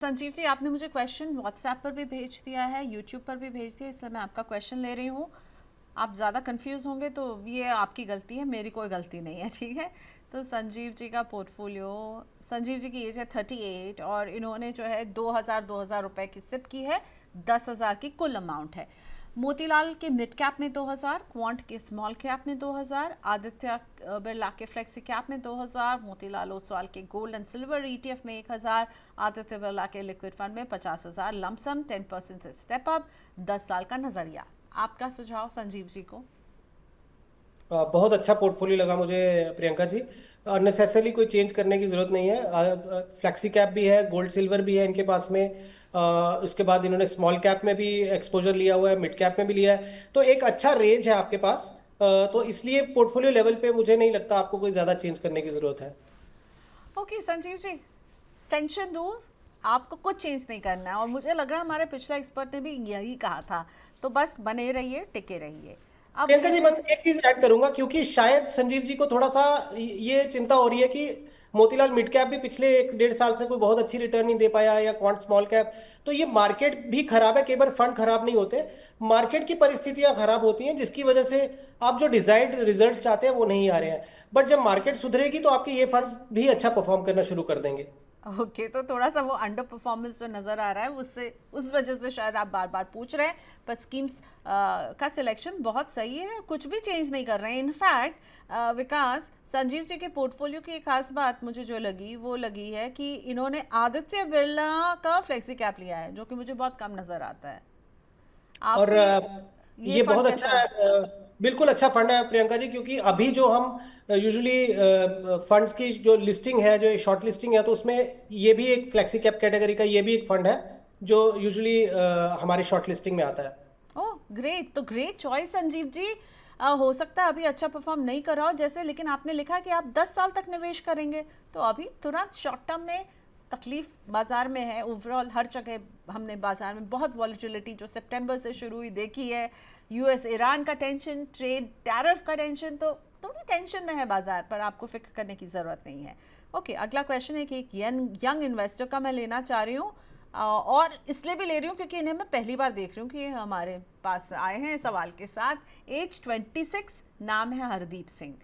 संजीव जी, आपने मुझे question WhatsApp पर भी भेज दिया है, यूट्यूब पर भी भेज दिया, इसलिए मैं आपका क्वेश्चन ले रही हूँ। आप ज़्यादा कंफ्यूज होंगे तो ये आपकी गलती है, मेरी कोई गलती नहीं है, ठीक है। तो संजीव जी का पोर्टफोलियो, संजीव जी की एज है 38 और इन्होंने जो है 2000 रुपए की सिप की है। 10,000 की कुल अमाउंट है। मोतीलाल के मिड कैप में 2000, क्वांट के स्मॉल कैप में 2000, आदित्य बिरला के फ्लेक्सी कैप में 2000, मोतीलाल ओसवाल के गोल्ड एंड सिल्वर ईटीएफ में 1000, आदित्य बिरला के लिक्विड फंड में 50,000 लमसम 10% से स्टेप अप, 10 साल का नजरिया। आपका सुझाव संजीव जी को? बहुत अच्छा पोर्टफोलियो लगा मुझे प्रियंका जी। नेसेसरली कोई चेंज करने की जरूरत नहीं है। फ्लैक्सी कैप भी है, गोल्ड सिल्वर भी है इनके पास में। उसके बाद इन्होंने स्मॉल कैप में भी एक्सपोजर लिया हुआ है, मिड कैप में भी लिया है, तो एक अच्छा रेंज है आपके पास। तो इसलिए पोर्टफोलियो लेवल पे मुझे नहीं लगता आपको कोई ज्यादा चेंज करने की जरूरत है। ओके संजीव जी, टेंशन दूर। आपको कुछ चेंज नहीं करना है और मुझे लग रहा है हमारे पिछला एक्सपर्ट ने भी यही कहा था। तो बस बने रहिए, टिके रहिए। अब प्रियंका जी, लेते बस हैं। एक चीज ऐड करूंगा, क्योंकि शायद संजीव जी को थोड़ा सा ये चिंता हो रही है कि मोतीलाल मिड कैप भी पिछले 1 डेढ़ साल से कोई बहुत अच्छी रिटर्न नहीं दे पाया, या क्वांट स्मॉल कैप। तो ये मार्केट भी खराब है, कई बार फंड खराब नहीं होते, मार्केट की परिस्थितियां खराब होती हैं, जिसकी वजह से आप जो डिजायर्ड रिजल्ट चाहते हैं वो नहीं आ रहे हैं। बट जब मार्केट सुधरेगी तो आपके ये फंड्स भी अच्छा परफॉर्म करना शुरू कर देंगे। ओके, तो थोड़ा सा वो अंडर परफॉर्मेंस जो नज़र आ रहा है उससे, उस वजह से शायद आप बार बार पूछ रहे हैं। पर स्कीम्स का सिलेक्शन बहुत सही है, कुछ भी चेंज नहीं कर रहे हैं। इनफैक्ट विकास, संजीव जी के पोर्टफोलियो की एक खास बात मुझे जो लगी वो लगी है कि इन्होंने आदित्य बिरला का फ्लेक्सी कैप लिया है, जो कि मुझे बहुत कम नज़र आता है। और आपके ये ये फंड बहुत कैसा अच्छा है। है? बिल्कुल अच्छा फंड है प्रियंका जी, क्योंकि अभी जो हम यूजुअली फंड्स की जो लिस्टिंग है, जो शॉर्ट लिस्टिंग है, तो उसमें ये भी एक फ्लेक्सी कैप कैटेगरी का ये भी एक फंड है जो यूजुअली हमारी शॉर्ट लिस्टिंग में आता है। ओह ग्रेट, तो ग्रेट चॉइस संजीव जी। हो सकता है अभी अच्छा परफॉर्म नहीं कर रहा हो जैसे, लेकिन आपने लिखा कि आप 10 साल तक निवेश करेंगे। तो अभी तुरंत शॉर्ट टर्म में तकलीफ बाजार में है, ओवरऑल हर जगह हमने बाजार में बहुत वॉलीटिलिटी जो सितंबर से शुरू हुई देखी है। यूएस ईरान का टेंशन, ट्रेड टैरिफ का टेंशन, तो थोड़ी टेंशन में है बाजार, पर आपको फिक्र करने की ज़रूरत नहीं है। ओके, अगला क्वेश्चन है कि एक यंग इन्वेस्टर का मैं लेना चाह रही हूँ। और इसलिए भी ले रही हूँ क्योंकि इन्हें मैं पहली बार देख रही हूँ कि ये हमारे पास आए हैं सवाल के साथ। एज 26, नाम है हरदीप सिंह।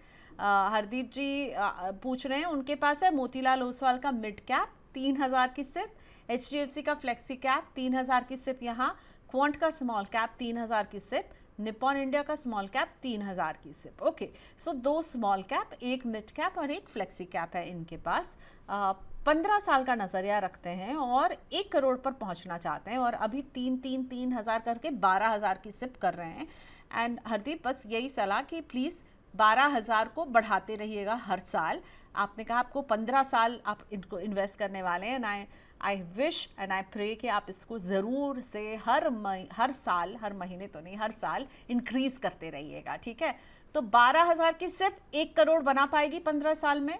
हरदीप जी पूछ रहे हैं, उनके पास है मोतीलाल ओसवाल का मिड कैप 3,000 की सिप, एचडीएफसी का फ्लेक्सी कैप 3,000 की सिप, यहाँ क्वांट का स्मॉल कैप 3,000 की सिप, निप्पॉन इंडिया का स्मॉल कैप 3,000 की सिप। ओके, सो 2 स्मॉल कैप, एक मिड कैप और एक फ्लेक्सी कैप है इनके पास। 15 साल का नज़रिया रखते हैं और 1 करोड़ पर पहुंचना चाहते हैं, और अभी 3,000 करके 12,000 की सिप कर रहे हैं। एंड हरदीप, बस यही सलाह कि प्लीज़ 12,000 को बढ़ाते रहिएगा हर साल। आपने कहा आपको 15 साल आप इनको इन्वेस्ट करने वाले हैं, and I wish and I pray कि आप इसको ज़रूर से हर साल, हर महीने तो नहीं, हर साल इंक्रीज़ करते रहिएगा, ठीक है। तो 12,000 की सिप 1 करोड़ बना पाएगी 15 साल में?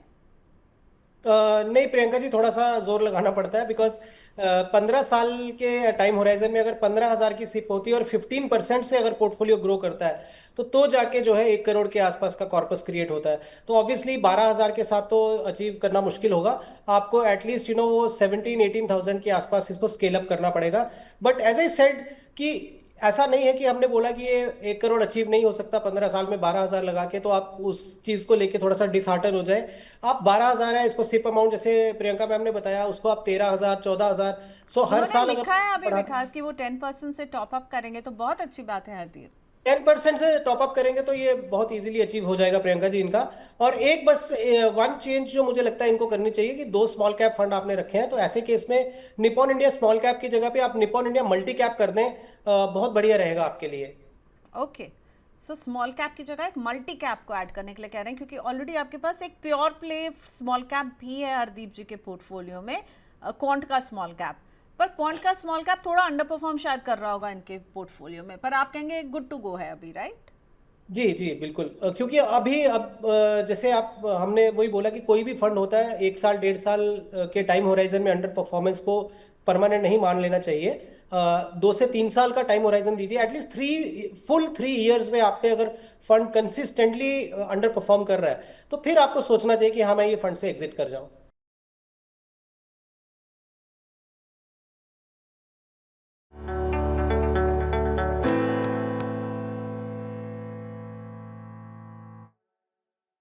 नहीं प्रियंका जी, थोड़ा सा जोर लगाना पड़ता है, बिकॉज 15 साल के टाइम होराइजन में अगर 15,000 की सिप होती है और 15% से अगर पोर्टफोलियो ग्रो करता है, तो जाके जो है 1 करोड़ के आसपास का कॉर्पस क्रिएट होता है। तो ऑब्वियसली 12,000 के साथ तो अचीव करना मुश्किल होगा। आपको एटलीस्ट वो 17-18,000 के आसपास इसको स्केल अप करना पड़ेगा। बट एज आई सेड कि ऐसा नहीं है कि हमने बोला कि ये 1 करोड़ अचीव नहीं हो सकता 15 साल में 12,000 लगा के, तो आप उस चीज को लेके थोड़ा सा डिसहार्टन हो जाए। आप 12,000 है, इसको सिप अमाउंट जैसे प्रियंका मैम ने बताया, उसको आप 13,000 14,000, सो हर उन्होंने साल अगर लिखा है अभी बढ़ाते विकास कि वो 10% से टॉप अप करेंगे, तो बहुत अच्छी बात है हरदीप। 10% से टॉप अप करेंगे तो ये बहुत इजीली अचीव हो जाएगा प्रियंका जी इनका। और एक बस वन चेंज जो मुझे लगता है इनको करनी चाहिए, कि 2 स्मॉल कैप फंड आपने रखे हैं, तो ऐसे केस में निपॉन इंडिया स्मॉल कैप की जगह पे आप निपॉन इंडिया मल्टी कैप कर दें, बहुत बढ़िया रहेगा आपके लिए। ओके, सो स्मॉल कैप की जगह एक मल्टी कैप को ऐड करने के लिए कह रहे हैं, क्योंकि ऑलरेडी आपके पास एक प्योर प्ले स्मॉल कैप भी है हरदीप जी के पोर्टफोलियो में, क्वांट का स्मॉल कैप। पर क्वांट का स्मॉल कैप थोड़ा अंडर परफॉर्म शायद कर रहा होगा इनके पोर्टफोलियो में, पर आप कहेंगे गुड टू गो है अभी, राइट? जी जी बिल्कुल। क्योंकि अभी अब जैसे आप हमने वही बोला कि कोई भी फंड होता है 1 साल 1.5 साल के टाइम होराइजन में अंडर परफॉर्मेंस को परमानेंट नहीं मान लेना चाहिए। 2 से 3 साल का टाइम होराइजन दीजिए, एटलीस्ट फुल 3 इयर्स में आपके अगर फंड कंसिस्टेंटली अंडर परफॉर्म कर रहा है, तो फिर आपको सोचना चाहिए कि हाँ मैं ये फंड से एग्जिट कर जाऊं।